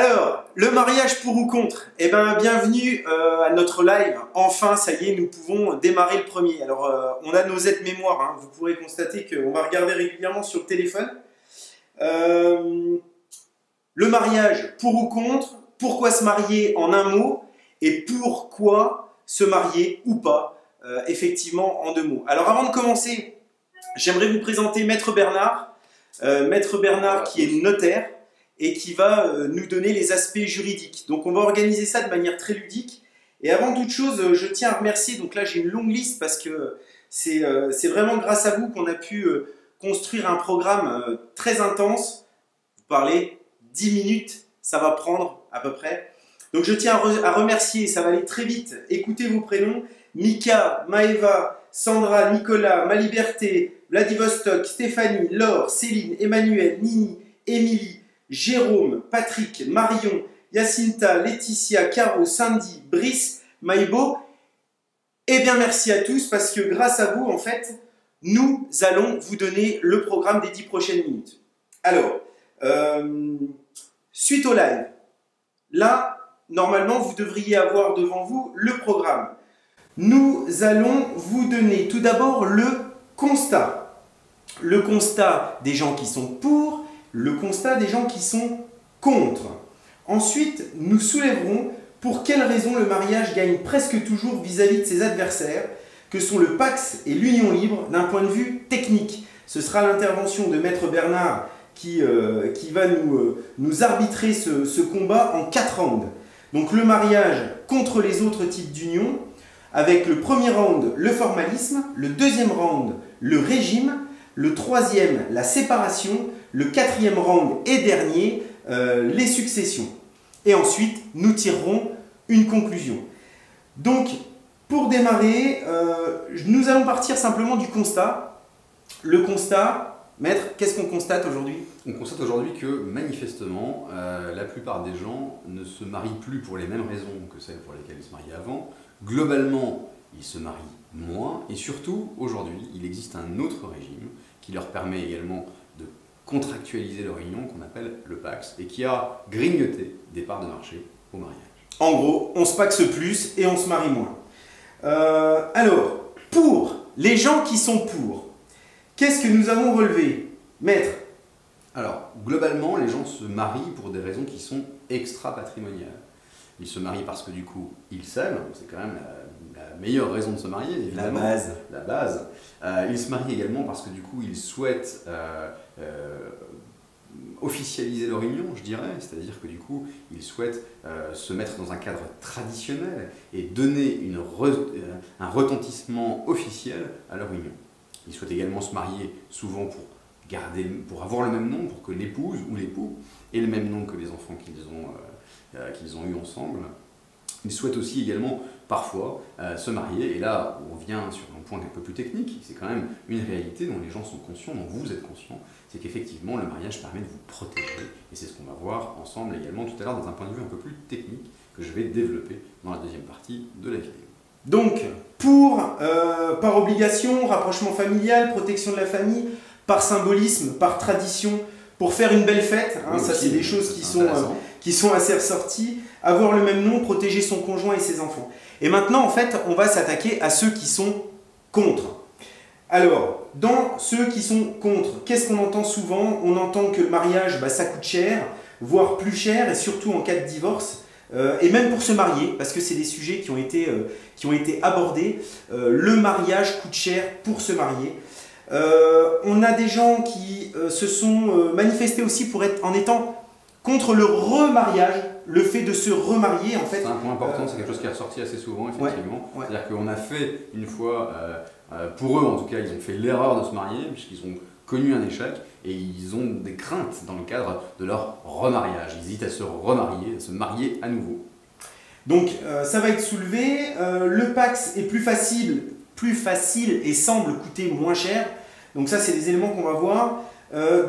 Alors, le mariage pour ou contre? Eh bien, bienvenue à notre live. Enfin, ça y est, nous pouvons démarrer le premier. Alors, on a nos aides-mémoires, hein. Vous pourrez constater qu'on va regarder régulièrement sur le téléphone. Le mariage pour ou contre? Pourquoi se marier en un mot? Et pourquoi se marier ou pas, effectivement, en deux mots. Alors, avant de commencer, j'aimerais vous présenter Maître Bernard. Maître Bernard qui est notaire et qui va nous donner les aspects juridiques. Donc on va organiser ça de manière très ludique. Et avant toute chose, je tiens à remercier, donc là j'ai une longue liste parce que c'est vraiment grâce à vous qu'on a pu construire un programme très intense. Vous parlez 10 minutes, ça va prendre à peu près. Donc je tiens à remercier, ça va aller très vite, écoutez vos prénoms, Mika, Maëva, Sandra, Nicolas, Ma Liberté, Vladivostok, Stéphanie, Laure, Céline, Emmanuel, Nini, Émilie, Jérôme, Patrick, Marion, Yacinta, Laetitia, Caro, Sandy, Brice, Maïbo. Eh bien merci à tous parce que grâce à vous en fait, nous allons vous donner le programme des 10 prochaines minutes. Alors, suite au live, là, normalement vous devriez avoir devant vous le programme. Nous allons vous donner tout d'abord le constat. Le constat des gens qui sont pour, le constat des gens qui sont contre. Ensuite, nous soulèverons pour quelles raisons le mariage gagne presque toujours vis-à-vis de ses adversaires, que sont le Pacs et l'Union Libre d'un point de vue technique. Ce sera l'intervention de Maître Bernard qui va nous arbitrer ce combat en 4 rounds. Donc le mariage contre les autres types d'union, avec le premier round, le formalisme, le deuxième round, le régime, le troisième, la séparation, le quatrième round et dernier, les successions. Et ensuite, nous tirerons une conclusion. Donc, pour démarrer, nous allons partir simplement du constat. Le constat, Maître, qu'est-ce qu'on constate aujourd'hui? On constate aujourd'hui que, manifestement, la plupart des gens ne se marient plus pour les mêmes raisons que celles pour lesquelles ils se mariaient avant. Globalement, ils se marient moins et surtout, aujourd'hui, il existe un autre régime qui leur permet également de contractualiser leur union qu'on appelle le Pacs et qui a grignoté des parts de marché au mariage. En gros, on se paxe plus et on se marie moins. Alors, pour les gens qui sont pour, qu'est-ce que nous avons relevé, Maître? Alors, globalement, les gens se marient pour des raisons qui sont extra-patrimoniales. Ils se marient parce que du coup, ils s'aiment, c'est quand même la meilleure raison de se marier, évidemment. La base. Ils se marient également parce que du coup, ils souhaitent officialiser leur union, je dirais, c'est-à-dire que du coup, ils souhaitent se mettre dans un cadre traditionnel et donner un retentissement officiel à leur union. Ils souhaitent également se marier souvent pour avoir le même nom, pour que l'épouse ou l'époux ait le même nom que les enfants qu'ils ont eus ensemble. Ils souhaitent aussi également parfois se marier, et là on vient sur un point un peu plus technique, c'est quand même une réalité dont les gens sont conscients, dont vous êtes conscients, c'est qu'effectivement le mariage permet de vous protéger, et c'est ce qu'on va voir ensemble également tout à l'heure dans un point de vue un peu plus technique que je vais développer dans la deuxième partie de la vidéo. Donc, pour, par obligation, rapprochement familial, protection de la famille, par symbolisme, par tradition, pour faire une belle fête, hein, oui, ça c'est des choses qui sont assez ressorties, avoir le même nom, protéger son conjoint et ses enfants. Et maintenant, en fait, on va s'attaquer à ceux qui sont contre. Alors, dans ceux qui sont contre, qu'est-ce qu'on entend souvent? On entend que le mariage, ça coûte cher, voire plus cher, et surtout en cas de divorce, et même pour se marier, parce que c'est des sujets qui ont été abordés. Le mariage coûte cher pour se marier. On a des gens qui se sont manifestés aussi en étant contre le remariage, le fait de se remarier en fait. C'est un point important, c'est quelque chose qui est ressorti assez souvent effectivement. Ouais. C'est-à-dire qu'on a fait une fois, pour eux en tout cas, ils ont fait l'erreur de se marier puisqu'ils ont connu un échec et ils ont des craintes dans le cadre de leur remariage. Ils hésitent à se remarier, à se marier à nouveau. Donc ça va être soulevé. Le Pacs est plus facile et semble coûter moins cher. Donc ça c'est des éléments qu'on va voir.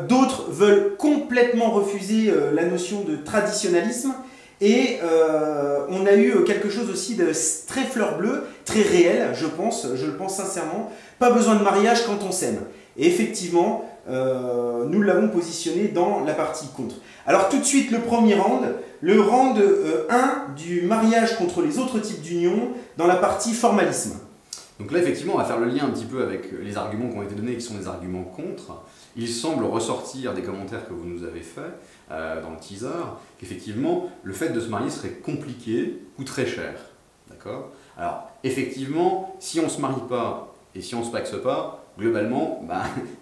D'autres veulent complètement refuser la notion de traditionnalisme et on a eu quelque chose aussi de très fleur bleue, très réel, je le pense sincèrement. Pas besoin de mariage quand on s'aime. Et effectivement, nous l'avons positionné dans la partie contre. Alors tout de suite, le premier round, le round 1 du mariage contre les autres types d'unions dans la partie formalisme. Donc là, effectivement, on va faire le lien un petit peu avec les arguments qui ont été donnés, qui sont des arguments contre. Il semble ressortir des commentaires que vous nous avez faits dans le teaser, qu'effectivement, le fait de se marier serait compliqué, coûterait cher. D'accord? Alors, effectivement, si on ne se marie pas et si on ne se paxe pas, globalement,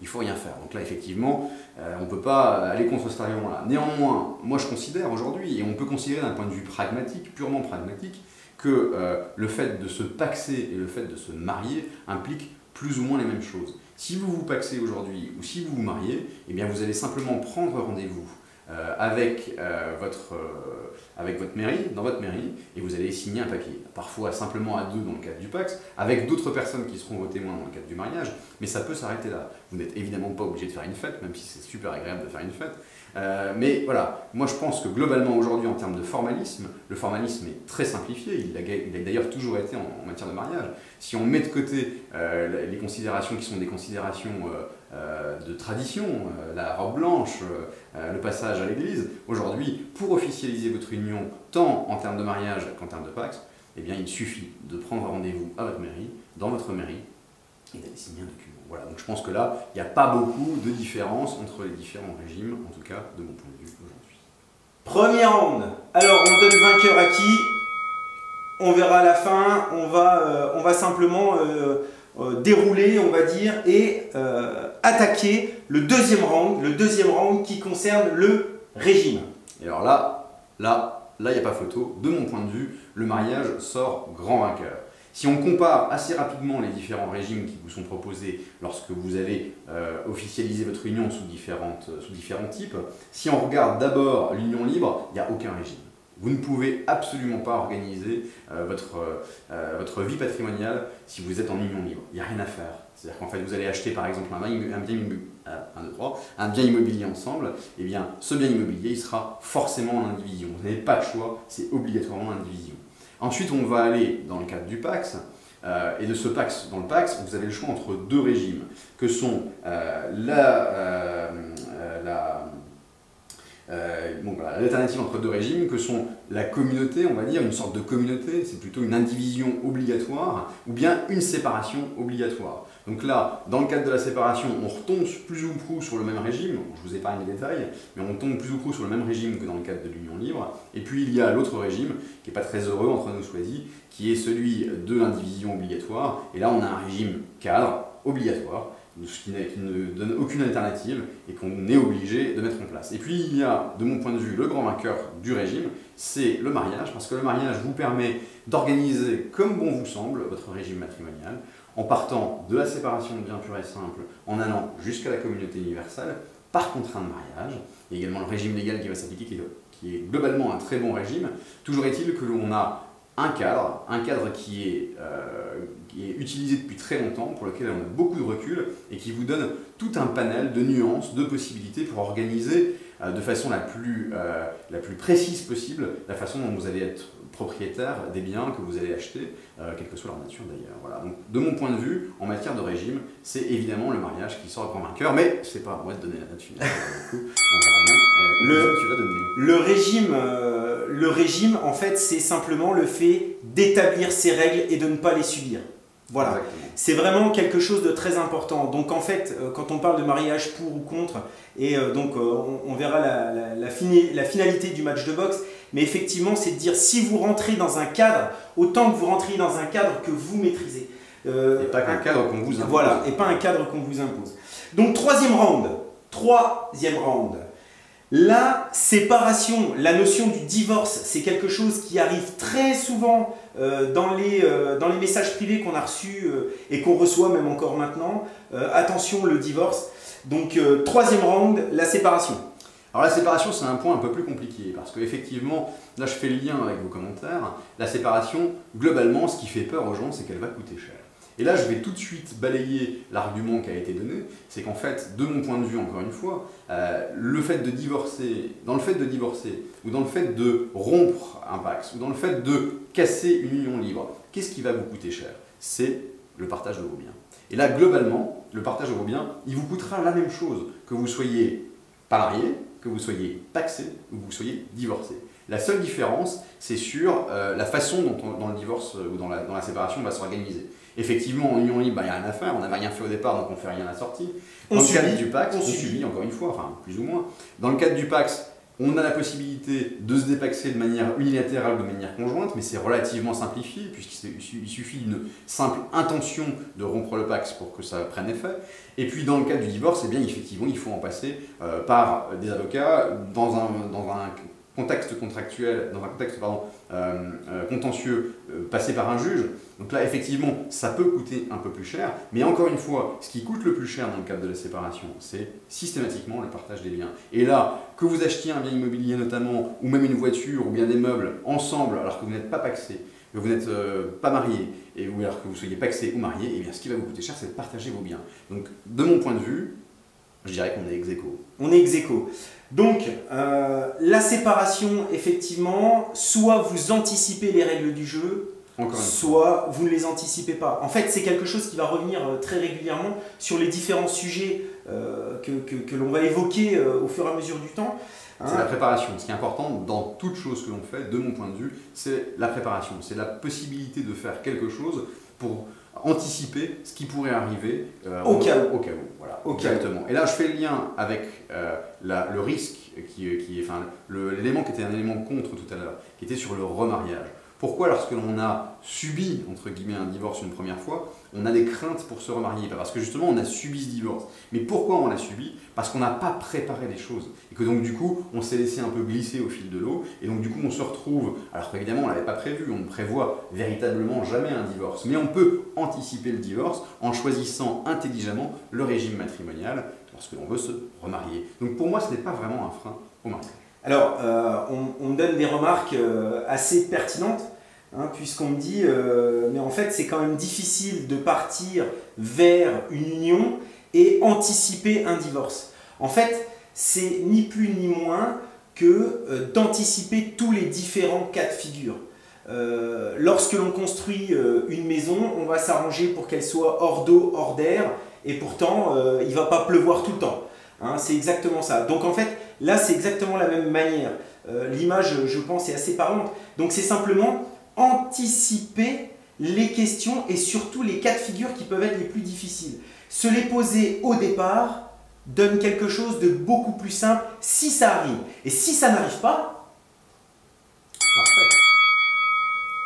il ne faut rien faire. Donc là, effectivement, on ne peut pas aller contre cet argument-là. Néanmoins, moi je considère aujourd'hui, et on peut considérer d'un point de vue pragmatique, purement pragmatique, que le fait de se paxer et le fait de se marier impliquent plus ou moins les mêmes choses. Si vous vous paxez aujourd'hui ou si vous vous mariez, eh bien vous allez simplement prendre rendez-vous avec votre mairie, dans votre mairie, et vous allez signer un papier. Parfois simplement à deux dans le cadre du Pacs, avec d'autres personnes qui seront vos témoins dans le cadre du mariage, mais ça peut s'arrêter là. Vous n'êtes évidemment pas obligé de faire une fête, même si c'est super agréable de faire une fête. Mais voilà, moi je pense que globalement aujourd'hui en termes de formalisme, le formalisme est très simplifié, il a d'ailleurs toujours été en matière de mariage. Si on met de côté les considérations qui sont des considérations de tradition, la robe blanche, le passage à l'église, aujourd'hui, pour officialiser votre union, tant en termes de mariage qu'en termes de Pacs, eh bien il suffit de prendre rendez-vous à votre mairie, dans votre mairie, et d'aller signer un document. Voilà, donc je pense que là, il n'y a pas beaucoup de différence entre les différents régimes, en tout cas de mon point de vue aujourd'hui. Premier round. Alors, on donne vainqueur à qui? On verra à la fin, on va simplement dérouler, on va dire, et attaquer le deuxième round qui concerne le régime. Et alors là, il n'y a pas photo. De mon point de vue, le mariage sort grand vainqueur. Si on compare assez rapidement les différents régimes qui vous sont proposés lorsque vous allez officialiser votre union sous différents types, si on regarde d'abord l'union libre, il n'y a aucun régime. Vous ne pouvez absolument pas organiser votre vie patrimoniale si vous êtes en union libre. Il n'y a rien à faire. C'est-à-dire qu'en fait, vous allez acheter par exemple un bien immobilier ensemble, et bien ce bien immobilier il sera forcément en indivision. Vous n'avez pas de choix, c'est obligatoirement indivision. Ensuite, on va aller dans le cadre du Pacs, et de ce Pacs, dans le Pacs, vous avez le choix entre deux régimes, que sont l'alternative entre deux régimes, que sont la communauté, on va dire, une sorte de communauté, c'est plutôt une indivision obligatoire, ou bien une séparation obligatoire. Donc là, dans le cadre de la séparation, on retombe plus ou prou sur le même régime, je vous épargne les détails, mais on tombe plus ou prou sur le même régime que dans le cadre de l'union libre. Et puis il y a l'autre régime, qui n'est pas très heureux entre nous choisis, qui est celui de l'indivision obligatoire. Et là, on a un régime cadre, obligatoire, qui ne donne aucune alternative et qu'on est obligé de mettre en place. Et puis il y a, de mon point de vue, le grand vainqueur du régime, c'est le mariage, parce que le mariage vous permet d'organiser comme bon vous semble votre régime matrimonial, en partant de la séparation de biens pure et simple, en allant jusqu'à la communauté universelle, par contrat de mariage, et également le régime légal qui va s'appliquer, qui est globalement un très bon régime. Toujours est-il que l'on a un cadre qui est utilisé depuis très longtemps, pour lequel on a beaucoup de recul, et qui vous donne tout un panel de nuances, de possibilités pour organiser de façon la plus précise possible la façon dont vous allez être propriétaire des biens que vous allez acheter, quelle que soit leur nature d'ailleurs. Voilà. Donc, de mon point de vue, en matière de régime, c'est évidemment le mariage qui sort grand vainqueur, mais c'est pas à moi de donner la date finale. Du coup, on verra bien tu vas donner. Le régime, en fait, c'est simplement le fait d'établir ses règles et de ne pas les subir. Voilà, c'est vraiment quelque chose de très important. Donc en fait, quand on parle de mariage pour ou contre, et donc on verra la finalité du match de boxe, mais effectivement c'est de dire si vous rentrez dans un cadre, autant que vous rentriez dans un cadre que vous maîtrisez. Et pas qu'un cadre qu'on vous impose. Voilà, et pas un cadre qu'on vous impose. Donc troisième round. La séparation, la notion du divorce, c'est quelque chose qui arrive très souvent dans les messages privés qu'on a reçus et qu'on reçoit même encore maintenant. Attention, le divorce. Donc, troisième round, la séparation. Alors la séparation, c'est un point un peu plus compliqué, parce qu'effectivement, là je fais le lien avec vos commentaires, la séparation, globalement, ce qui fait peur aux gens, c'est qu'elle va coûter cher. Et là, je vais tout de suite balayer l'argument qui a été donné, c'est qu'en fait, de mon point de vue, encore une fois, le fait de divorcer, dans le fait de divorcer, ou dans le fait de rompre un Pacs, ou dans le fait de casser une union libre, qu'est-ce qui va vous coûter cher? C'est le partage de vos biens. Et là, globalement, le partage de vos biens, il vous coûtera la même chose que vous soyez pas marié, que vous soyez pacsé ou que vous soyez divorcé. La seule différence, c'est sur la façon dont dans le divorce ou dans la séparation on va s'organiser. Effectivement, en union libre, il n'y a rien à faire, on n'avait rien fait au départ, donc on ne fait rien à la sortie. Dans le cadre du Pacs, on subit encore une fois, enfin plus ou moins. Dans le cadre du Pacs, on a la possibilité de se dépaxer de manière unilatérale, de manière conjointe, mais c'est relativement simplifié, puisqu'il suffit d'une simple intention de rompre le Pacs pour que ça prenne effet. Et puis dans le cadre du divorce, eh bien, effectivement, il faut en passer par des avocats dans un contexte contractuel, dans un contexte contentieux, passé par un juge. Donc là, effectivement, ça peut coûter un peu plus cher, mais encore une fois, ce qui coûte le plus cher dans le cadre de la séparation, c'est systématiquement le partage des biens. Et là, que vous achetiez un bien immobilier notamment, ou même une voiture, ou bien des meubles ensemble, alors que vous n'êtes pas pacsé, que vous n'êtes pas marié, ou alors que vous soyez pacsé ou marié, eh bien, ce qui va vous coûter cher, c'est de partager vos biens. Donc, de mon point de vue, je dirais qu'on est ex aequo. On est ex aequo. Donc, la séparation, effectivement, soit vous anticipez les règles du jeu, soit vous ne les anticipez pas. En fait, c'est quelque chose qui va revenir très régulièrement sur les différents sujets que l'on va évoquer au fur et à mesure du temps. C'est la préparation. Ce qui est important dans toute chose que l'on fait, de mon point de vue, c'est la préparation. C'est la possibilité de faire quelque chose pour anticiper ce qui pourrait arriver au cas où. Voilà, exactement. Et là, je fais le lien avec le risque, l'élément qui était un élément contre tout à l'heure, qui était sur le remariage. Pourquoi, lorsque l'on a subi, entre guillemets, un divorce une première fois, on a des craintes pour se remarier? Pas parce que justement on a subi ce divorce. Mais pourquoi on l'a subi? Parce qu'on n'a pas préparé les choses. Et que donc du coup, on s'est laissé un peu glisser au fil de l'eau. Et donc du coup, on se retrouve, alors qu'évidemment on ne l'avait pas prévu, on ne prévoit véritablement jamais un divorce. Mais on peut anticiper le divorce en choisissant intelligemment le régime matrimonial lorsque l'on veut se remarier. Donc pour moi, ce n'est pas vraiment un frein au mariage. Alors, on donne des remarques assez pertinentes, hein, puisqu'on me dit mais en fait c'est quand même difficile de partir vers une union et anticiper un divorce. En fait, c'est ni plus ni moins que d'anticiper tous les différents cas de figure. Lorsque l'on construit une maison, on va s'arranger pour qu'elle soit hors d'eau, hors d'air, et pourtant il ne va pas pleuvoir tout le temps. Hein, c'est exactement ça. Donc en fait, là c'est exactement la même manière. L'image, je pense, est assez parlante. Donc c'est simplement anticiper les questions et surtout les cas de figure qui peuvent être les plus difficiles. Se les poser au départ donne quelque chose de beaucoup plus simple si ça arrive. Et si ça n'arrive pas, parfait,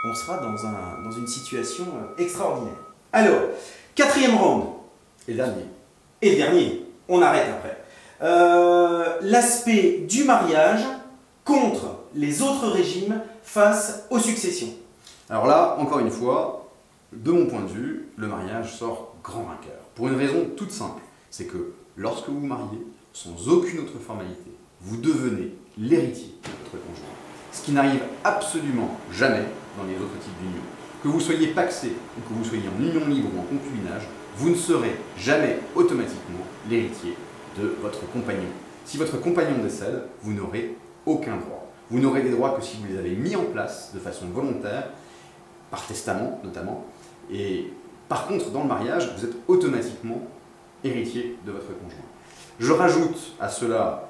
on sera dans une situation extraordinaire. Alors, quatrième round. Et dernier. Et le dernier, on arrête après. L'aspect du mariage contre les autres régimes face aux successions. Alors là, encore une fois, de mon point de vue, le mariage sort grand vainqueur. Pour une raison toute simple, c'est que lorsque vous vous mariez, sans aucune autre formalité, vous devenez l'héritier de votre conjoint. Ce qui n'arrive absolument jamais dans les autres types d'unions. Que vous soyez pacsé ou que vous soyez en union libre ou en concubinage, vous ne serez jamais automatiquement l'héritier de votre compagnon. Si votre compagnon décède, vous n'aurez aucun droit. Vous n'aurez des droits que si vous les avez mis en place de façon volontaire, par testament notamment. Et par contre, dans le mariage, vous êtes automatiquement héritier de votre conjoint. Je rajoute à cela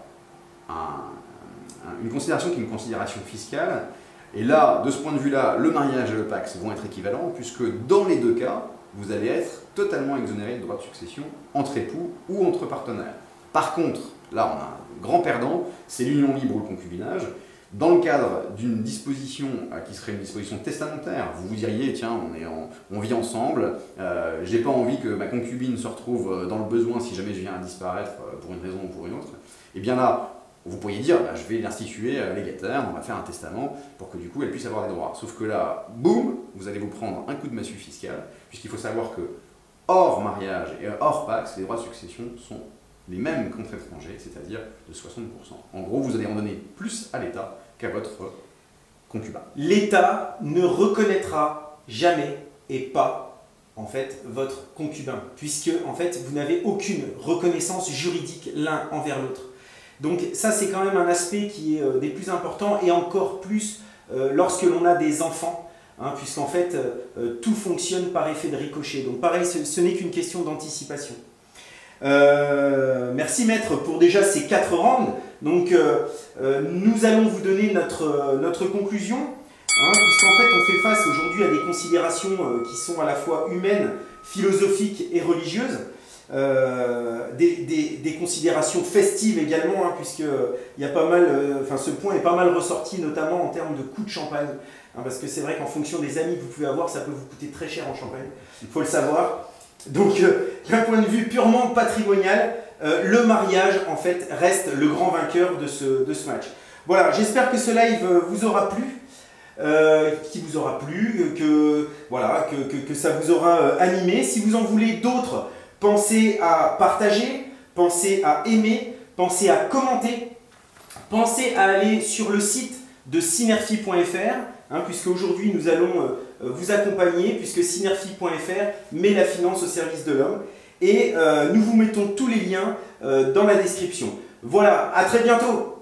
une considération qui est une considération fiscale. Et là, de ce point de vue-là, le mariage et le Pacs vont être équivalents, puisque dans les deux cas, vous allez être totalement exonéré de droits de succession entre époux ou entre partenaires. Par contre, là on a un grand perdant, c'est l'union libre ou le concubinage. Dans le cadre d'une disposition qui serait une disposition testamentaire, vous vous diriez, tiens, on vit ensemble, j'ai pas envie que ma concubine se retrouve dans le besoin si jamais je viens à disparaître pour une raison ou pour une autre. Et bien là, vous pourriez dire, bah, je vais l'instituer légataire, on va faire un testament pour que du coup elle puisse avoir des droits. Sauf que là, boum, vous allez vous prendre un coup de massue fiscal, puisqu'il faut savoir que hors mariage et hors Pacs, les droits de succession sont les mêmes qu'entre étrangers, c'est-à-dire de 60%. En gros, vous allez en donner plus à l'État qu'à votre concubin. L'État ne reconnaîtra jamais et pas en fait votre concubin, puisque en fait vous n'avez aucune reconnaissance juridique l'un envers l'autre. Donc ça c'est quand même un aspect qui est des plus importants, et encore plus lorsque l'on a des enfants. hein, puisqu'en fait, tout fonctionne par effet de ricochet. Donc pareil, ce n'est qu'une question d'anticipation. Merci maître pour déjà ces 4 rounds. Donc nous allons vous donner notre conclusion, hein, puisqu'en fait on fait face aujourd'hui à des considérations qui sont à la fois humaines, philosophiques et religieuses. Des considérations festives également, hein, puisque il y a pas mal, ce point est pas mal ressorti, notamment en termes de coût de champagne, hein, parce que c'est vrai qu'en fonction des amis que vous pouvez avoir, ça peut vous coûter très cher en champagne, il faut le savoir. Donc d'un point de vue purement patrimonial, le mariage en fait reste le grand vainqueur de ce match. Voilà, j'espère que ce live vous aura plu. Qui vous aura plu, que ça vous aura animé. Si vous en voulez d'autres, pensez à partager, pensez à aimer, pensez à commenter, pensez à aller sur le site de synerfie.fr, hein, puisque aujourd'hui nous allons vous accompagner, puisque synerfie.fr met la finance au service de l'homme, et nous vous mettons tous les liens dans la description. Voilà, à très bientôt.